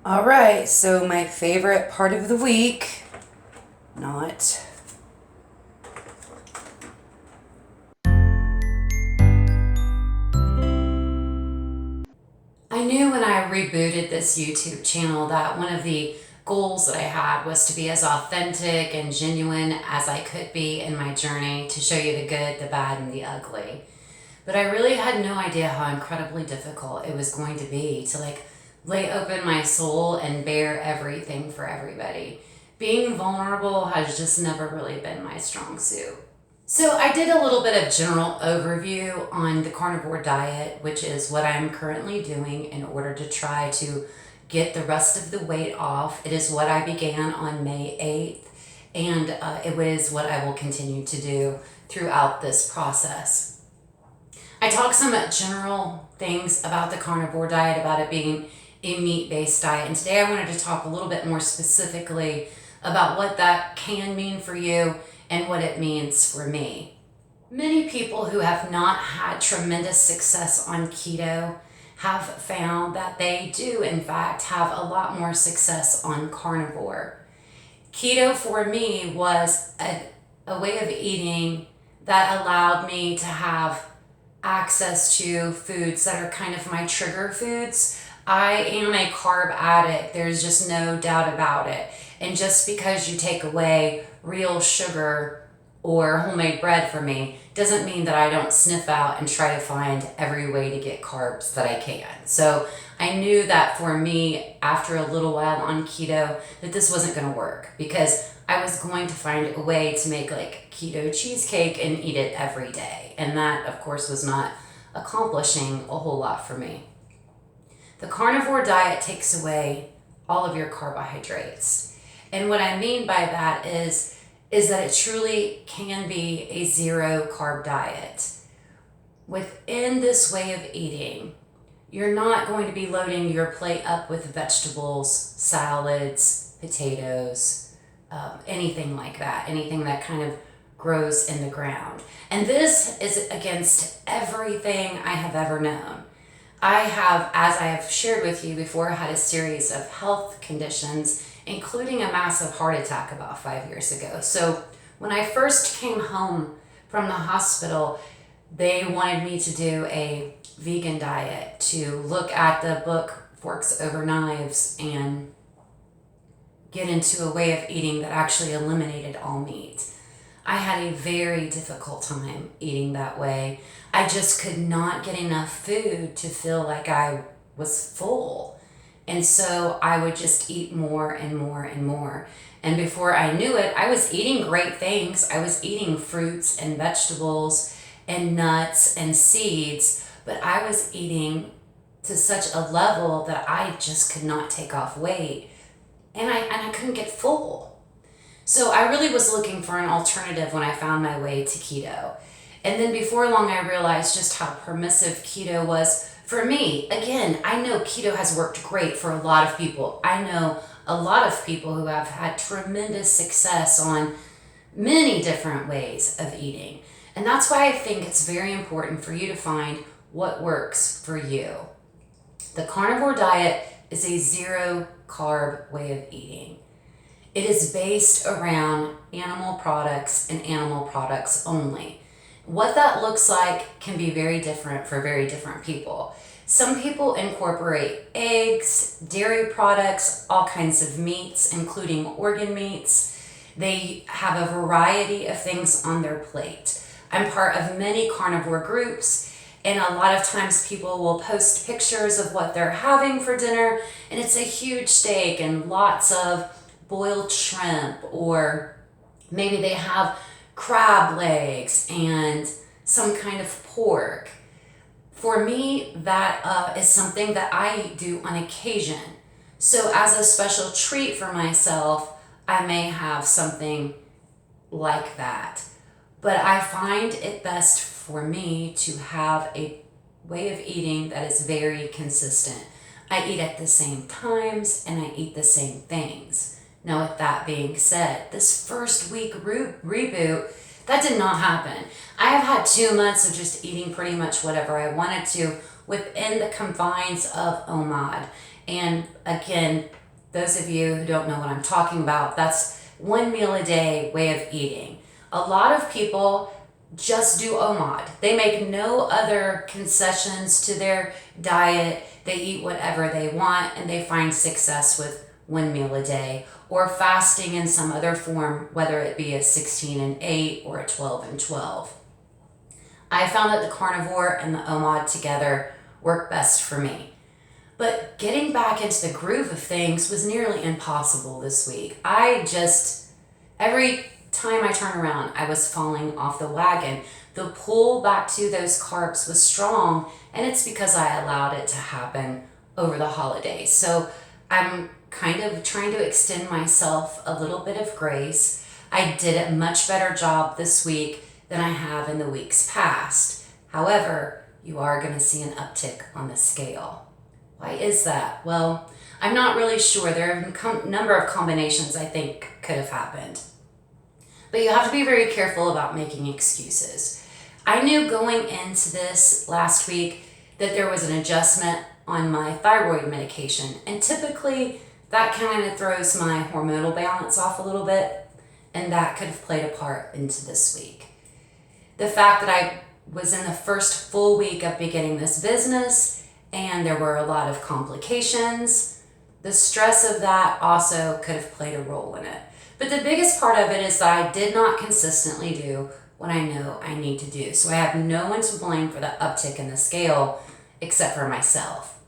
All right, so my favorite part of the week, not. I knew when I rebooted this YouTube channel that one of the goals that I had was to be as authentic and genuine as I could be in my journey to show you the good, the bad, and the ugly. But I really had no idea how incredibly difficult it was going to be to lay open my soul and bear everything for everybody. Being vulnerable has just never really been my strong suit. So I did a little bit of general overview on the carnivore diet, which is what I'm currently doing in order to try to get the rest of the weight off. It is what I began on May 8th, and it is what I will continue to do throughout this process. I talked some general things about the carnivore diet, about it being a meat-based diet, and today I wanted to talk a little bit more specifically about what that can mean for you and what it means for me. Many people who have not had tremendous success on keto have found that they do, in fact, have a lot more success on carnivore. Keto for me was a way of eating that allowed me to have access to foods that are kind of my trigger foods. I am a carb addict, there's just no doubt about it. And just because you take away real sugar or homemade bread for me doesn't mean that I don't sniff out and try to find every way to get carbs that I can. So I knew that for me, after a little while on keto, that this wasn't going to work because I was going to find a way to make keto cheesecake and eat it every day. And that, of course, was not accomplishing a whole lot for me. The carnivore diet takes away all of your carbohydrates. And what I mean by that is that it truly can be a zero carb diet. Within this way of eating, you're not going to be loading your plate up with vegetables, salads, potatoes, anything like that, anything that kind of grows in the ground. And this is against everything I have ever known. I have, as I have shared with you before, had a series of health conditions, including a massive heart attack about 5 years ago. So when I first came home from the hospital, they wanted me to do a vegan diet, to look at the book Forks Over Knives and get into a way of eating that actually eliminated all meat. I had a very difficult time eating that way. I just could not get enough food to feel like I was full. And so I would just eat more and more and more. And before I knew it, I was eating great things. I was eating fruits and vegetables and nuts and seeds, but I was eating to such a level that I just could not take off weight. And I couldn't get full. So I really was looking for an alternative when I found my way to keto. And then before long, I realized just how permissive keto was for me. Again, I know keto has worked great for a lot of people. I know a lot of people who have had tremendous success on many different ways of eating. And that's why I think it's very important for you to find what works for you. The carnivore diet is a zero carb way of eating. It is based around animal products and animal products only. What that looks like can be very different for very different people. Some people incorporate eggs, dairy products, all kinds of meats, including organ meats. They have a variety of things on their plate. I'm part of many carnivore groups, and a lot of times people will post pictures of what they're having for dinner, and it's a huge steak and lots of boiled shrimp, or maybe they have crab legs and some kind of pork. For me, that is something that I do on occasion. So as a special treat for myself, I may have something like that. But I find it best for me to have a way of eating that is very consistent. I eat at the same times and I eat the same things. Now, with that being said, this first week reboot, that did not happen. I have had 2 months of just eating pretty much whatever I wanted to within the confines of OMAD. And again, those of you who don't know what I'm talking about, that's 1 meal a day way of eating. A lot of people just do OMAD. They make no other concessions to their diet. They eat whatever they want and they find success with 1 meal a day, or fasting in some other form, whether it be a 16 and 8 or a 12 and 12. I found that the carnivore and the OMAD together work best for me. But getting back into the groove of things was nearly impossible this week. Every time I turn around, I was falling off the wagon. The pull back to those carbs was strong, and it's because I allowed it to happen over the holidays. So I'm kind of trying to extend myself a little bit of grace. I did a much better job this week than I have in the weeks past. However, you are going to see an uptick on the scale. Why is that? Well, I'm not really sure. There are a number of combinations I think could have happened. But you have to be very careful about making excuses. I knew going into this last week that there was an adjustment on my thyroid medication, and typically that kind of throws my hormonal balance off a little bit, and that could have played a part into this week. The fact that I was in the first full week of beginning this business and there were a lot of complications, the stress of that also could have played a role in it. But the biggest part of it is that I did not consistently do what I know I need to do. So I have no one to blame for the uptick in the scale except for myself.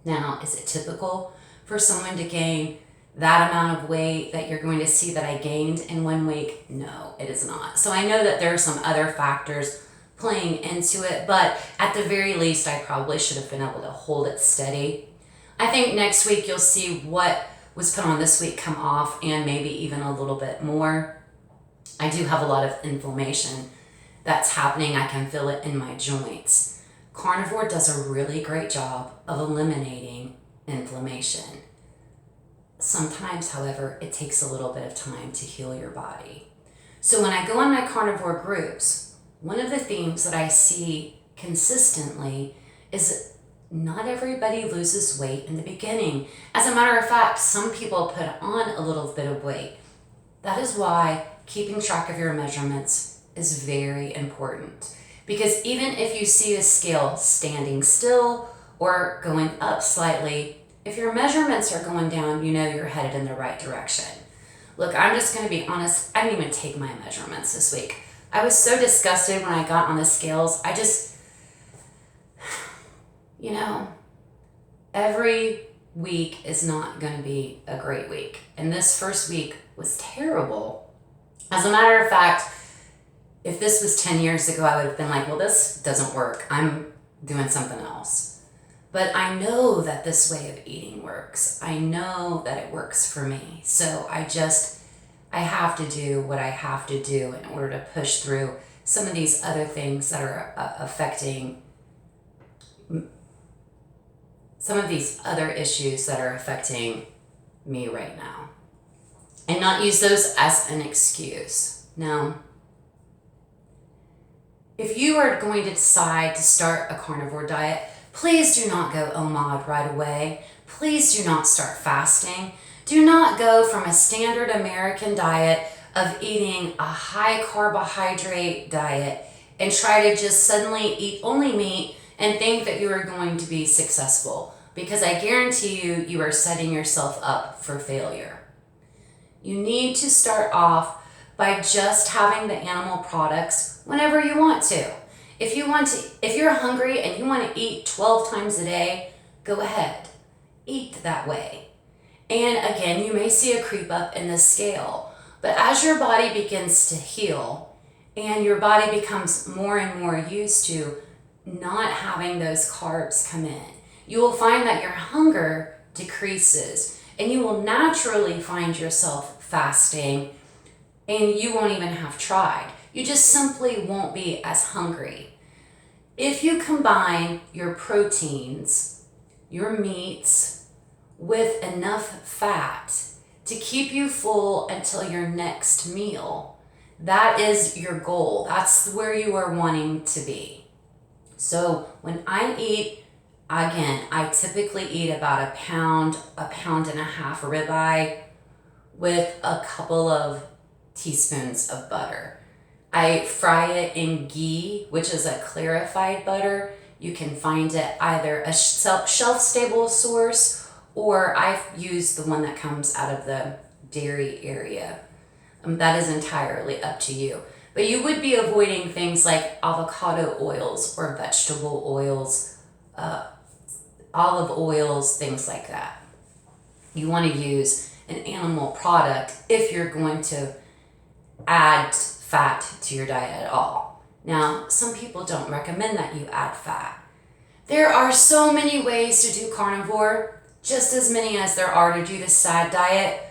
Now, is it typical for someone to gain that amount of weight that you're going to see that I gained in 1 week? No, it is not. So I know that there are some other factors playing into it, but at the very least, I probably should have been able to hold it steady. I think next week you'll see what was put on this week come off, and maybe even a little bit more. I do have a lot of inflammation that's happening. I can feel it in my joints. Carnivore does a really great job of eliminating inflammation. Sometimes, however, it takes a little bit of time to heal your body. So when I go on my carnivore groups, one of the themes that I see consistently is not everybody loses weight in the beginning. As a matter of fact, some people put on a little bit of weight. That is why keeping track of your measurements is very important. Because even if you see the scale standing still or going up slightly, if your measurements are going down, you know you're headed in the right direction. Look, I'm just going to be honest, I didn't even take my measurements this week. I was so disgusted when I got on the scales. Every week is not going to be a great week. And this first week was terrible. As a matter of fact, if this was 10 years ago, I would have been like, well, this doesn't work. I'm doing something else. But I know that this way of eating works. I know that it works for me. So I have to do what I have to do in order to push through some of these other things that are affecting some of these other issues that are affecting me right now, and not use those as an excuse. Now, if you are going to decide to start a carnivore diet, please do not go OMAD right away. Please do not start fasting. Do not go from a standard American diet of eating a high carbohydrate diet and try to just suddenly eat only meat and think that you are going to be successful, because I guarantee you, you are setting yourself up for failure. You need to start off by just having the animal products whenever you want to. If you're hungry and you want to eat 12 times a day, go ahead, eat that way. And again, you may see a creep up in the scale, but as your body begins to heal and your body becomes more and more used to not having those carbs come in, you will find that your hunger decreases and you will naturally find yourself fasting, and you won't even have tried. You just simply won't be as hungry. If you combine your proteins, your meats, with enough fat to keep you full until your next meal, that is your goal. That's where you are wanting to be. So when I eat Again, I typically eat about a pound and a half ribeye with a couple of teaspoons of butter. I fry it in ghee, which is a clarified butter. You can find it either a shelf-stable source, or I've used the one that comes out of the dairy area. That is entirely up to you. But you would be avoiding things like avocado oils or vegetable oils, olive oils, things like that. You want to use an animal product if you're going to add fat to your diet at all. Now, some people don't recommend that you add fat. There are so many ways to do carnivore, just as many as there are to do the SAD diet,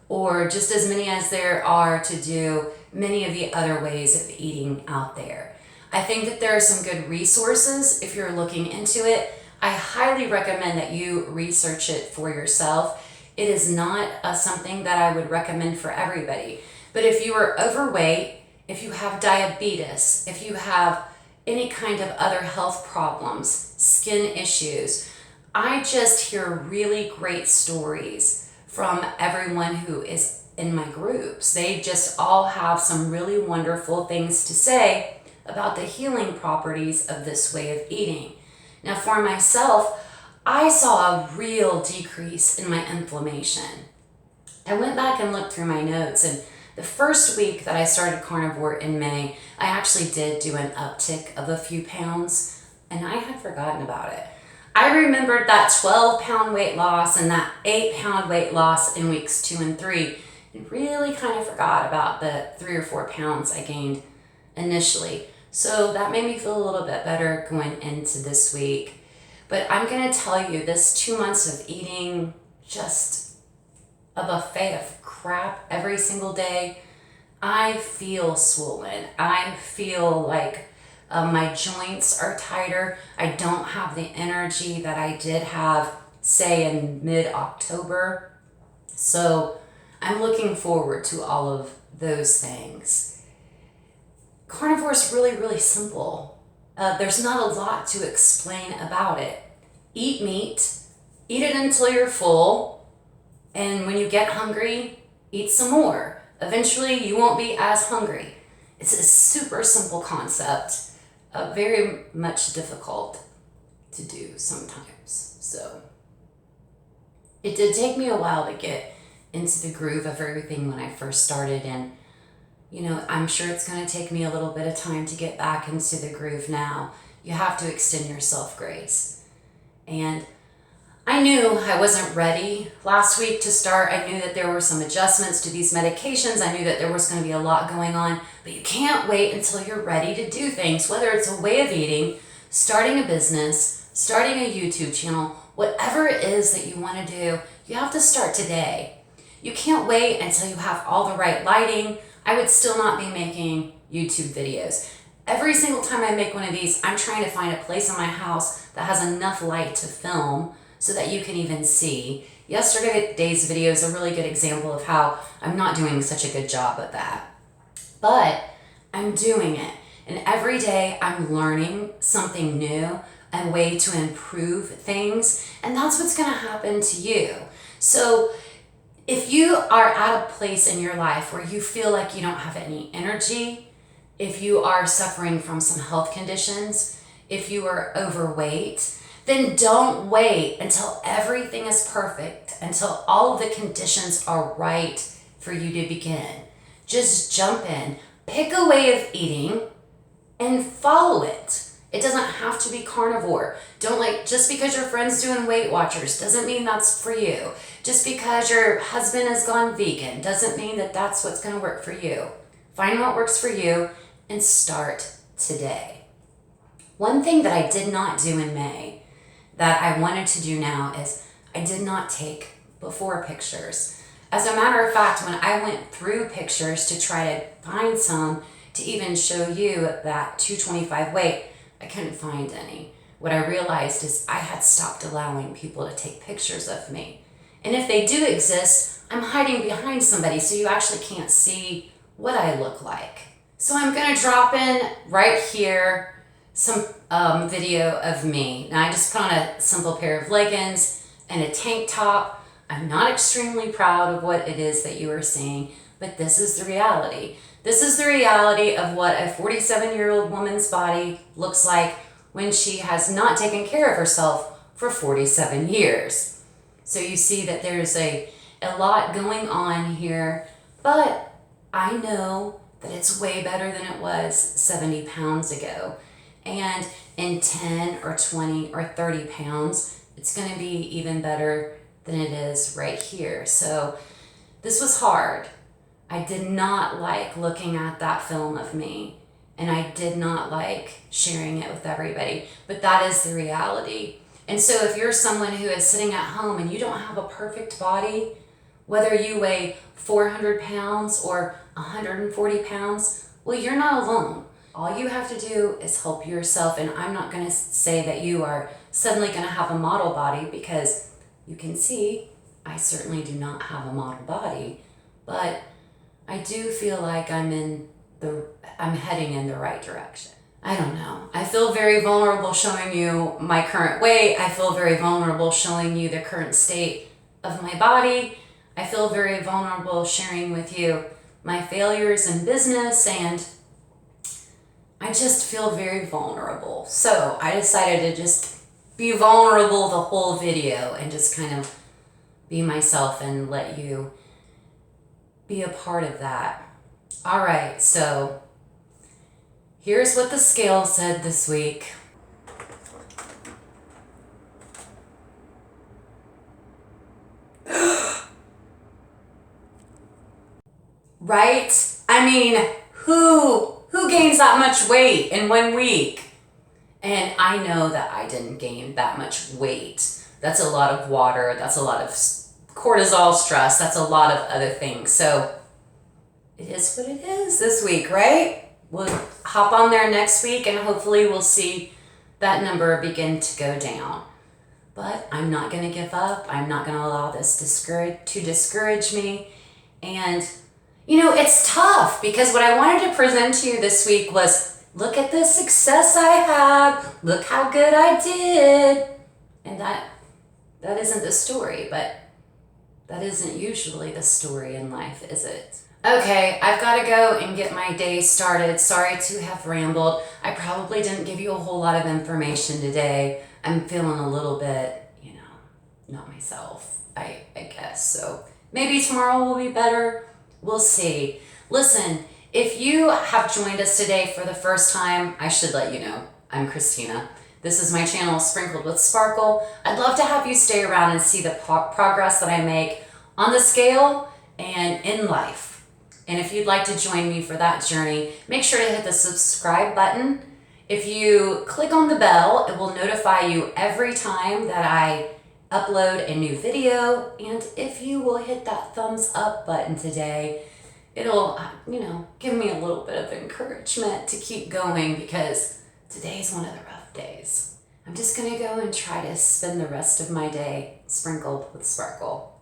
or just as many as there are to do many of the other ways of eating out there. I think that there are some good resources if you're looking into it. I highly recommend that you research it for yourself. It is not something that I would recommend for everybody. But if you are overweight, if you have diabetes, if you have any kind of other health problems, skin issues, I just hear really great stories from everyone who is in my groups. They just all have some really wonderful things to say about the healing properties of this way of eating. Now, for myself, I saw a real decrease in my inflammation. I went back and looked through my notes, and the first week that I started carnivore in May, I actually did do an uptick of a few pounds, and I had forgotten about it. I remembered that 12-pound weight loss and that 8-pound weight loss in weeks 2 and 3, and really kind of forgot about the 3 or 4 pounds I gained initially. So that made me feel a little bit better going into this week. But I'm going to tell you, this 2 months of eating just a buffet of crap every single day, I feel swollen. I feel like my joints are tighter. I don't have the energy that I did have, say, in mid-October. So I'm looking forward to all of those things. Carnivore is really, really simple. There's not a lot to explain about it. Eat meat, eat it until you're full, and when you get hungry, eat some more. Eventually, you won't be as hungry. It's a super simple concept, very much difficult to do sometimes. So it did take me a while to get into the groove of everything when I first started, and I'm sure it's going to take me a little bit of time to get back into the groove now. You have to extend yourself grace. And I knew I wasn't ready last week to start. I knew that there were some adjustments to these medications. I knew that there was going to be a lot going on, but you can't wait until you're ready to do things, whether it's a way of eating, starting a business, starting a YouTube channel, whatever it is that you want to do, you have to start today. You can't wait until you have all the right lighting. I would still not be making YouTube videos. Every single time I make one of these, I'm trying to find a place in my house that has enough light to film so that you can even see. Yesterday's video is a really good example of how I'm not doing such a good job at that. But I'm doing it. And every day I'm learning something new, a way to improve things. And that's what's going to happen to you. So if you are at a place in your life where you feel like you don't have any energy, if you are suffering from some health conditions, if you are overweight, then don't wait until everything is perfect, until all of the conditions are right for you to begin. Just jump in, pick a way of eating, and follow it. It doesn't have to be carnivore. Just because your friend's doing Weight Watchers doesn't mean that's for you. Just because your husband has gone vegan doesn't mean that that's what's going to work for you. Find what works for you and start today. One thing that I did not do in May that I wanted to do now is I did not take before pictures. As a matter of fact, when I went through pictures to try to find some to even show you that 225 weight, I couldn't find any. What I realized is I had stopped allowing people to take pictures of me. And if they do exist, I'm hiding behind somebody so you actually can't see what I look like. So I'm going to drop in right here some video of me. Now I just put on a simple pair of leggings and a tank top. I'm not extremely proud of what it is that you are seeing, but this is the reality. This is the reality of what a 47-year-old woman's body looks like when she has not taken care of herself for 47 years. So you see that there's a lot going on here, but I know that it's way better than it was 70 pounds ago. And in 10 or 20 or 30 pounds, it's going to be even better than it is right here. So this was hard. I did not like looking at that film of me, and I did not like sharing it with everybody, but that is the reality. And so if you're someone who is sitting at home and you don't have a perfect body, whether you weigh 400 pounds or 140 pounds, well, you're not alone. All you have to do is help yourself, and I'm not going to say that you are suddenly going to have a model body, because you can see I certainly do not have a model body, but I do feel like I'm heading in the right direction. I don't know. I feel very vulnerable showing you my current weight. I feel very vulnerable showing you the current state of my body. I feel very vulnerable sharing with you my failures in business, and I just feel very vulnerable. So I decided to just be vulnerable the whole video and just kind of be myself and let you be a part of that. All right, so here's what the scale said this week. Right? I mean, who gains that much weight in 1 week? And I know that I didn't gain that much weight. That's a lot of water. That's a lot of cortisol stress. That's a lot of other things. So it is what it is this week, right? We'll hop on there next week and hopefully we'll see that number begin to go down. But I'm not going to give up. I'm not going to allow this to discourage me. And you know, it's tough, because what I wanted to present to you this week was, look at the success I had, look how good I did. And that isn't the story, but that isn't usually the story in life, is it? Okay, I've got to go and get my day started. Sorry to have rambled. I probably didn't give you a whole lot of information today. I'm feeling a little bit, not myself, I guess. So maybe tomorrow will be better. We'll see. Listen, if you have joined us today for the first time, I should let you know, I'm Christina. This is my channel, Sprinkled with Sparkle. I'd love to have you stay around and see the progress that I make on the scale and in life. And if you'd like to join me for that journey, make sure to hit the subscribe button. If you click on the bell, it will notify you every time that I upload a new video. And if you will hit that thumbs up button today, it'll, give me a little bit of encouragement to keep going, because today's one of the rough days. I'm just gonna go and try to spend the rest of my day sprinkled with sparkle.